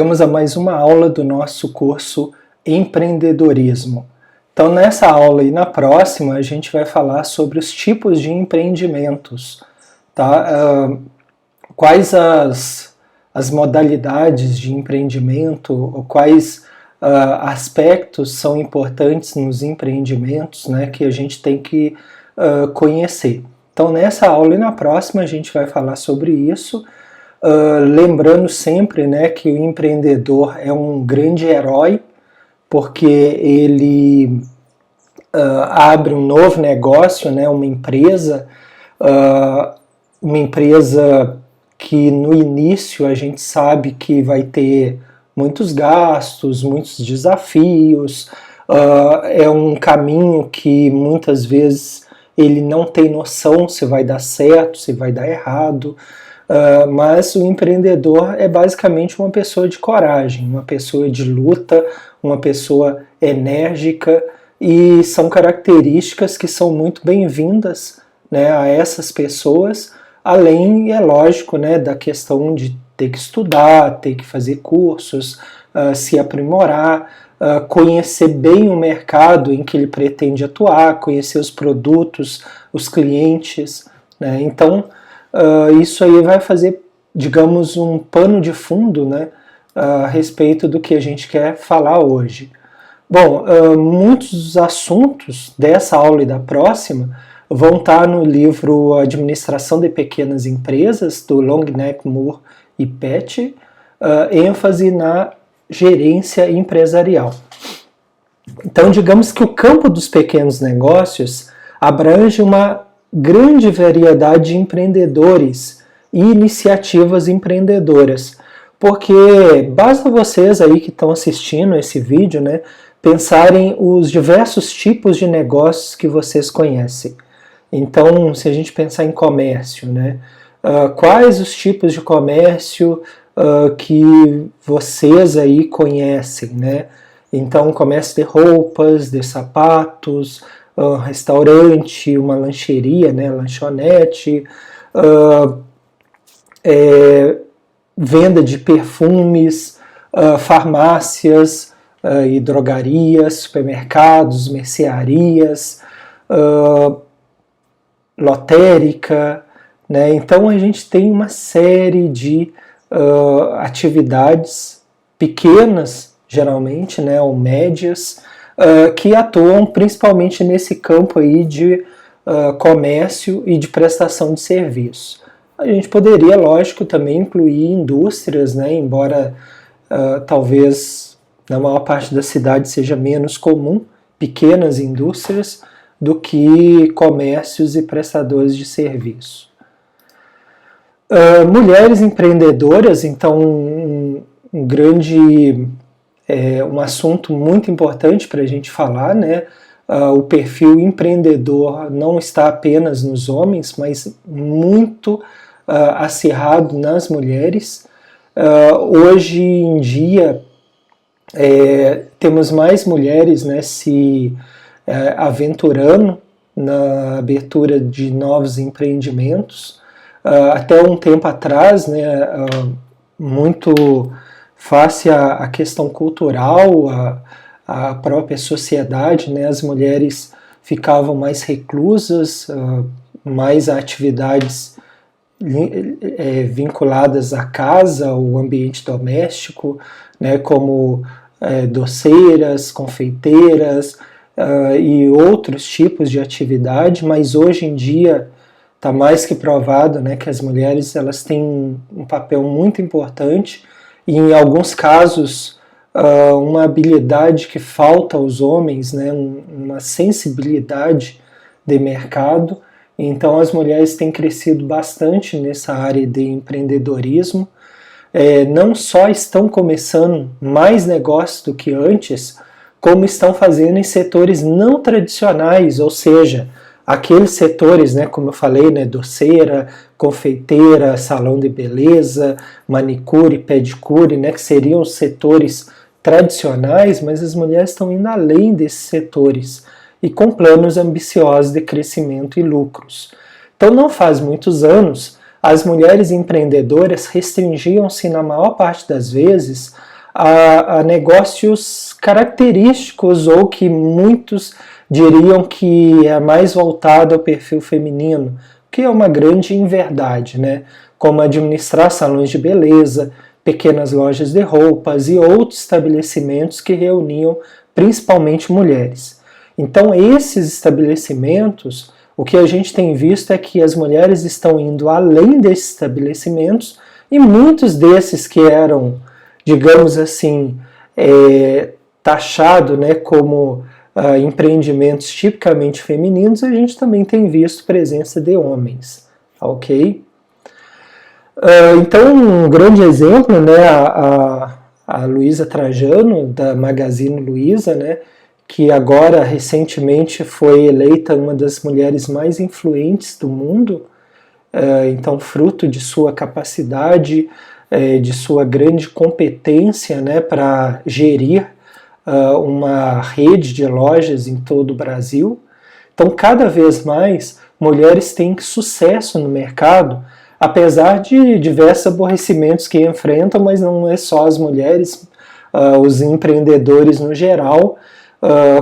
Chegamos a mais uma aula do nosso curso Empreendedorismo. Então, nessa aula e na próxima, a gente vai falar sobre os tipos de empreendimentos, tá? Quais as modalidades de empreendimento, ou quais aspectos são importantes nos empreendimentos, né, que a gente tem que conhecer. Então, nessa aula e na próxima, a gente vai falar sobre isso. Lembrando sempre, né, que o empreendedor é um grande herói, porque ele abre um novo negócio, né, uma empresa que no início a gente sabe que vai ter muitos gastos, muitos desafios, é um caminho que muitas vezes ele não tem noção se vai dar certo, se vai dar errado. Mas o empreendedor é basicamente uma pessoa de coragem, uma pessoa de luta, uma pessoa enérgica, e são características que são muito bem-vindas, né, a essas pessoas, além, é lógico, né, da questão de ter que estudar, ter que fazer cursos, se aprimorar, conhecer bem o mercado em que ele pretende atuar, conhecer os produtos, os clientes, né. Então, isso aí vai fazer, digamos, um pano de fundo, né, a respeito do que a gente quer falar hoje. Bom, muitos dos assuntos dessa aula e da próxima vão estar no livro Administração de Pequenas Empresas, do Longneck, Moore e Pett, ênfase na gerência empresarial. Então, digamos que o campo dos pequenos negócios abrange uma grande variedade de empreendedores e iniciativas empreendedoras, porque basta vocês aí que estão assistindo esse vídeo, né, pensarem os diversos tipos de negócios que vocês conhecem. Então, se a gente pensar em comércio, né, quais os tipos de comércio que vocês aí conhecem, né? Então, comércio de roupas, de sapatos, restaurante, uma lancheria, né, lanchonete, venda de perfumes, farmácias e drogarias, supermercados, mercearias, lotérica, né? Então a gente tem uma série de atividades pequenas, geralmente, né, ou médias, que atuam principalmente nesse campo aí de comércio e de prestação de serviço. A gente poderia, lógico, também incluir indústrias, né, embora talvez na maior parte da cidade seja menos comum, pequenas indústrias, do que comércios e prestadores de serviço. Mulheres empreendedoras, então um assunto muito importante para a gente falar, né? O perfil empreendedor não está apenas nos homens, mas muito acirrado nas mulheres. Hoje em dia temos mais mulheres, né, se aventurando na abertura de novos empreendimentos. Até um tempo atrás, né, muito face à questão cultural, a própria sociedade, né, as mulheres ficavam mais reclusas, mais a atividades vinculadas à casa, ao ambiente doméstico, né, como doceiras, confeiteiras e outros tipos de atividade, mas hoje em dia está mais que provado, né, que as mulheres elas têm um papel muito importante e, em alguns casos, uma habilidade que falta aos homens, né, uma sensibilidade de mercado. Então as mulheres têm crescido bastante nessa área de empreendedorismo. Não só estão começando mais negócios do que antes, como estão fazendo em setores não tradicionais, ou seja, aqueles setores, né, como eu falei, né, doceira, confeiteira, salão de beleza, manicure, pedicure, né, que seriam os setores tradicionais, mas as mulheres estão indo além desses setores e com planos ambiciosos de crescimento e lucros. Então, não faz muitos anos, as mulheres empreendedoras restringiam-se, na maior parte das vezes, a negócios característicos ou que muitos diriam que é mais voltado ao perfil feminino, que é uma grande inverdade, né? Como administrar salões de beleza, pequenas lojas de roupas e outros estabelecimentos que reuniam principalmente mulheres. Então, esses estabelecimentos, o que a gente tem visto é que as mulheres estão indo além desses estabelecimentos e muitos desses que eram, digamos assim, taxados, né, como empreendimentos tipicamente femininos, a gente também tem visto presença de homens, ok? Então, um grande exemplo, né, a Luísa Trajano, da Magazine Luiza, né, que agora recentemente foi eleita uma das mulheres mais influentes do mundo, então fruto de sua capacidade, de sua grande competência, né, para gerir uma rede de lojas em todo o Brasil. Então, cada vez mais, mulheres têm sucesso no mercado, apesar de diversos aborrecimentos que enfrentam, mas não é só as mulheres, os empreendedores no geral,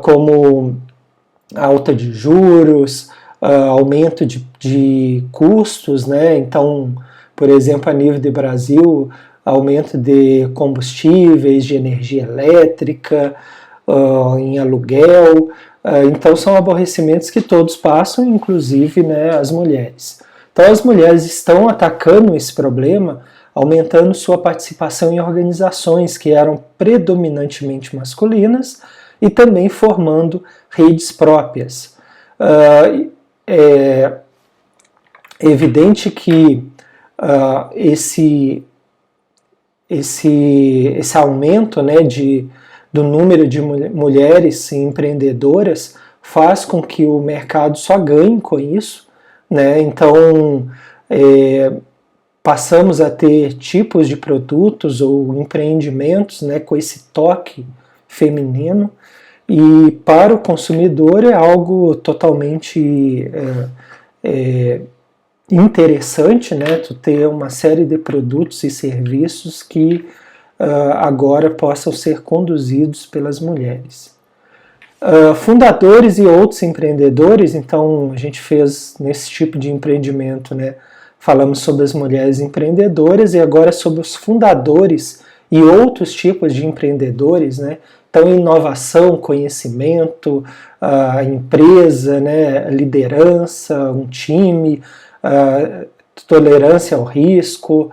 como alta de juros, aumento de custos, né? Então, por exemplo, a nível de Brasil, aumento de combustíveis, de energia elétrica, em aluguel. Então, são aborrecimentos que todos passam, inclusive, né, as mulheres. Então, as mulheres estão atacando esse problema, aumentando sua participação em organizações que eram predominantemente masculinas e também formando redes próprias. É evidente que esse aumento, né, do número de mulheres empreendedoras faz com que o mercado só ganhe com isso, né? Então, passamos a ter tipos de produtos ou empreendimentos, né, com esse toque feminino, e para o consumidor é algo totalmente interessante, né, tu ter uma série de produtos e serviços que agora possam ser conduzidos pelas mulheres. Fundadores e outros empreendedores, então a gente fez nesse tipo de empreendimento, né, falamos sobre as mulheres empreendedoras e agora sobre os fundadores e outros tipos de empreendedores, né, então inovação, conhecimento, empresa, né, liderança, um time, tolerância ao risco.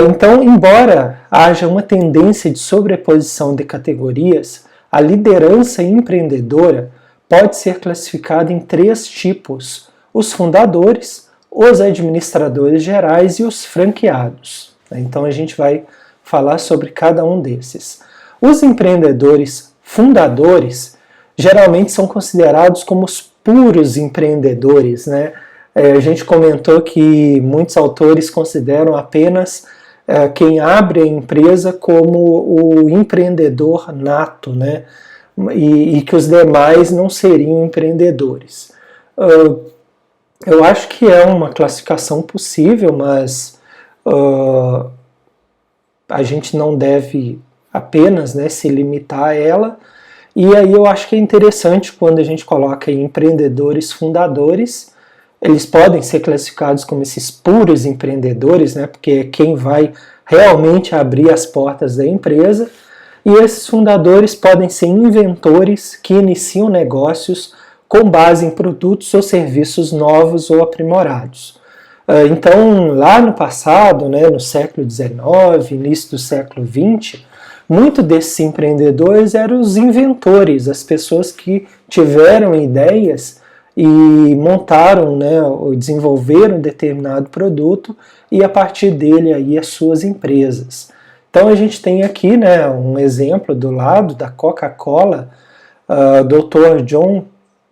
Então, embora haja uma tendência de sobreposição de categorias, a liderança empreendedora pode ser classificada em 3 tipos: os fundadores, os administradores gerais e os franqueados. Então a gente vai falar sobre cada um desses. Os empreendedores fundadores geralmente são considerados como os puros empreendedores, né? A gente comentou que muitos autores consideram apenas quem abre a empresa como o empreendedor nato, né? E que os demais não seriam empreendedores. Eu acho que é uma classificação possível, mas a gente não deve apenas, né, se limitar a ela. E aí eu acho que é interessante quando a gente coloca empreendedores fundadores. Eles podem ser classificados como esses puros empreendedores, né, porque é quem vai realmente abrir as portas da empresa, e esses fundadores podem ser inventores que iniciam negócios com base em produtos ou serviços novos ou aprimorados. Então, lá no passado, né, no século XIX, início do século XX, muitos desses empreendedores eram os inventores, as pessoas que tiveram ideias e montaram, né, ou desenvolveram um determinado produto e a partir dele aí as suas empresas. Então a gente tem aqui, né, um exemplo do lado da Coca-Cola, Dr. John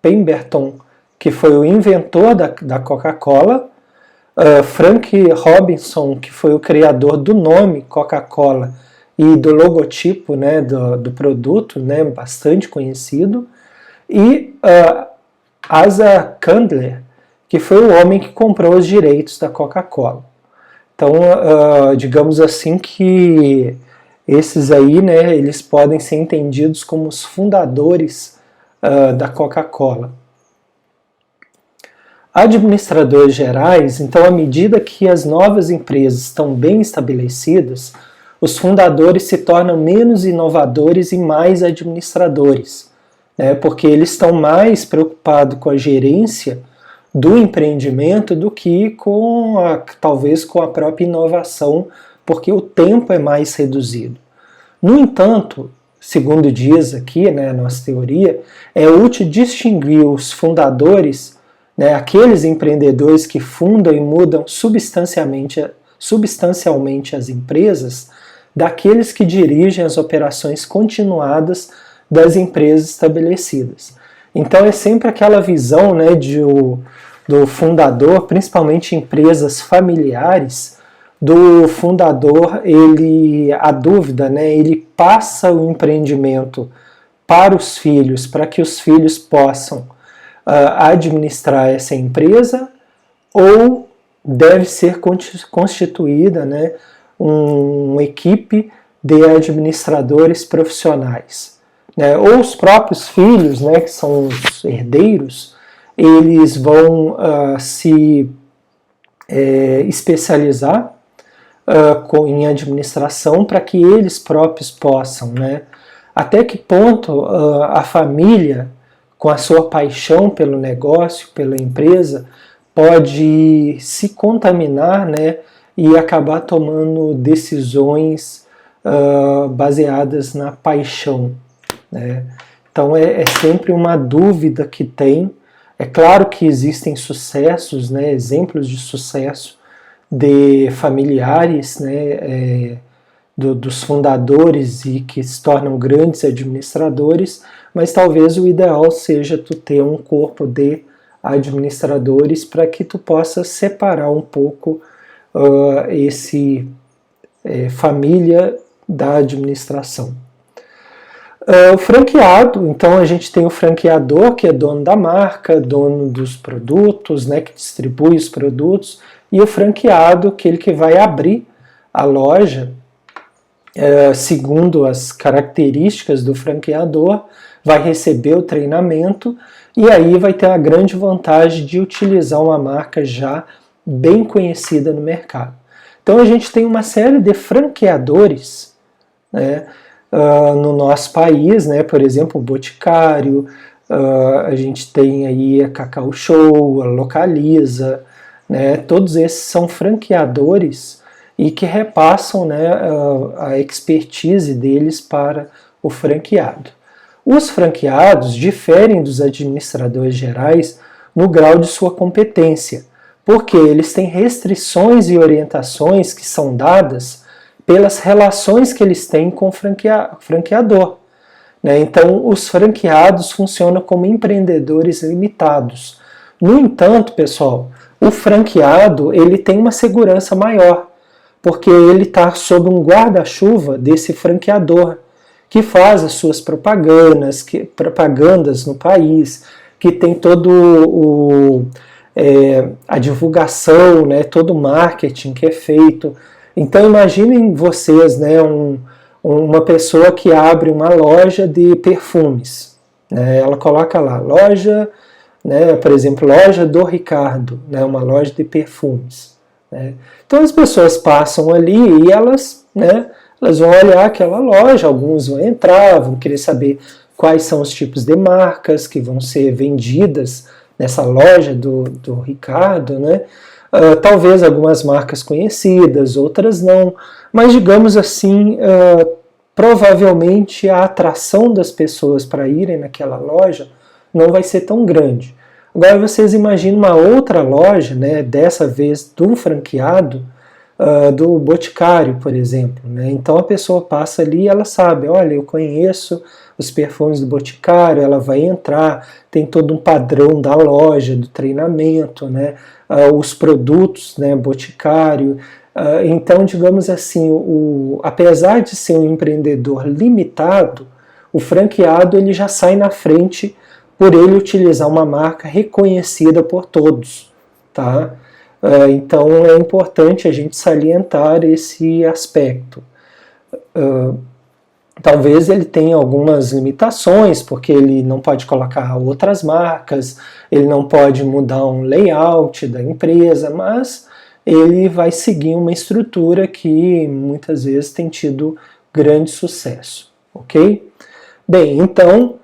Pemberton, que foi o inventor da Coca-Cola, Frank Robinson, que foi o criador do nome Coca-Cola e do logotipo, né, do produto, né, bastante conhecido, e Asa Candler, que foi o homem que comprou os direitos da Coca-Cola. Então, digamos assim que Esses aí, né, eles podem ser entendidos como os fundadores da Coca-Cola. Administradores gerais, então, à medida que as novas empresas estão bem estabelecidas, os fundadores se tornam menos inovadores e mais administradores, né, porque eles estão mais preocupados com a gerência do empreendimento do que talvez com a própria inovação, porque o tempo é mais reduzido. No entanto, segundo diz aqui, né, a nossa teoria, é útil distinguir os fundadores, né, aqueles empreendedores que fundam e mudam substancialmente as empresas, daqueles que dirigem as operações continuadas das empresas estabelecidas. Então é sempre aquela visão, né, do fundador, principalmente em empresas familiares, do fundador, a dúvida, né, ele passa o empreendimento para os filhos, para que os filhos possam administrar essa empresa, ou deve ser constituída, né, uma equipe de administradores profissionais, né, ou os próprios filhos, né, que são os herdeiros, eles vão se especializar em administração para que eles próprios possam, né, até que ponto a família, com a sua paixão pelo negócio, pela empresa, pode se contaminar, né, e acabar tomando decisões baseadas na paixão, né? Então é sempre uma dúvida que tem. É claro que existem sucessos, né, exemplos de sucesso de familiares, né, dos fundadores e que se tornam grandes administradores, mas talvez o ideal seja tu ter um corpo de administradores para que tu possa separar um pouco esse família da administração. O franqueado, então a gente tem o franqueador, que é dono da marca, dono dos produtos, né, que distribui os produtos, e o franqueado, aquele que vai abrir a loja segundo as características do franqueador, vai receber o treinamento e aí vai ter a grande vantagem de utilizar uma marca já bem conhecida no mercado. Então a gente tem uma série de franqueadores, né, no nosso país, né, por exemplo, o Boticário, a gente tem aí a Cacau Show, a Localiza, né, todos esses são franqueadores e que repassam, né, a expertise deles para o franqueado. Os franqueados diferem dos administradores gerais no grau de sua competência, porque eles têm restrições e orientações que são dadas pelas relações que eles têm com o franqueador, né? Então, os franqueados funcionam como empreendedores limitados. No entanto, pessoal, o franqueado ele tem uma segurança maior, porque ele está sob um guarda-chuva desse franqueador, que faz as suas propagandas no país, que tem todo a divulgação, né, todo o marketing que é feito. Então imaginem vocês, né, uma pessoa que abre uma loja de perfumes, né, ela coloca lá, loja, né, por exemplo, loja do Ricardo, né, uma loja de perfumes, né. Então as pessoas passam ali e elas, né, elas vão olhar aquela loja, alguns vão entrar, vão querer saber quais são os tipos de marcas que vão ser vendidas nessa loja do Ricardo, né? Talvez algumas marcas conhecidas, outras não, mas digamos assim, provavelmente a atração das pessoas para irem naquela loja não vai ser tão grande. Agora vocês imaginam uma outra loja, né, dessa vez do franqueado, do Boticário, por exemplo, né? Então a pessoa passa ali e ela sabe, olha, eu conheço os perfumes do Boticário, ela vai entrar, tem todo um padrão da loja, do treinamento, né? Os produtos, né, Boticário. Então, digamos assim, apesar de ser um empreendedor limitado, o franqueado ele já sai na frente por ele utilizar uma marca reconhecida por todos, tá? Então é importante a gente salientar esse aspecto. Talvez ele tenha algumas limitações, porque ele não pode colocar outras marcas, ele não pode mudar um layout da empresa, mas ele vai seguir uma estrutura que muitas vezes tem tido grande sucesso, ok? Bem, então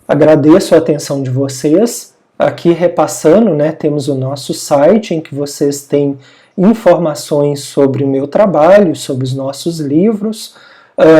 agradeço a atenção de vocês. Aqui repassando, né, temos o nosso site em que vocês têm informações sobre o meu trabalho, sobre os nossos livros,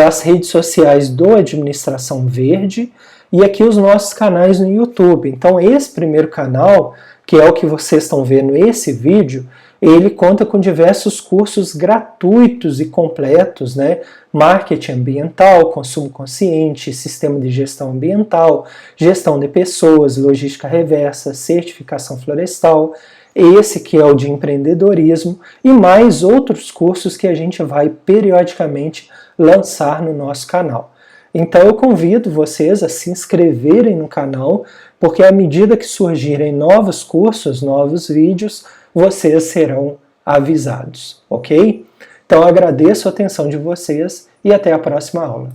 as redes sociais do Administração Verde e aqui os nossos canais no YouTube. Então esse primeiro canal, que é o que vocês estão vendo nesse vídeo, ele conta com diversos cursos gratuitos e completos, né? Marketing ambiental, consumo consciente, sistema de gestão ambiental, gestão de pessoas, logística reversa, certificação florestal, esse que é o de empreendedorismo e mais outros cursos que a gente vai periodicamente lançar no nosso canal. Então eu convido vocês a se inscreverem no canal, porque à medida que surgirem novos cursos, novos vídeos, vocês serão avisados, ok? Então agradeço a atenção de vocês e até a próxima aula.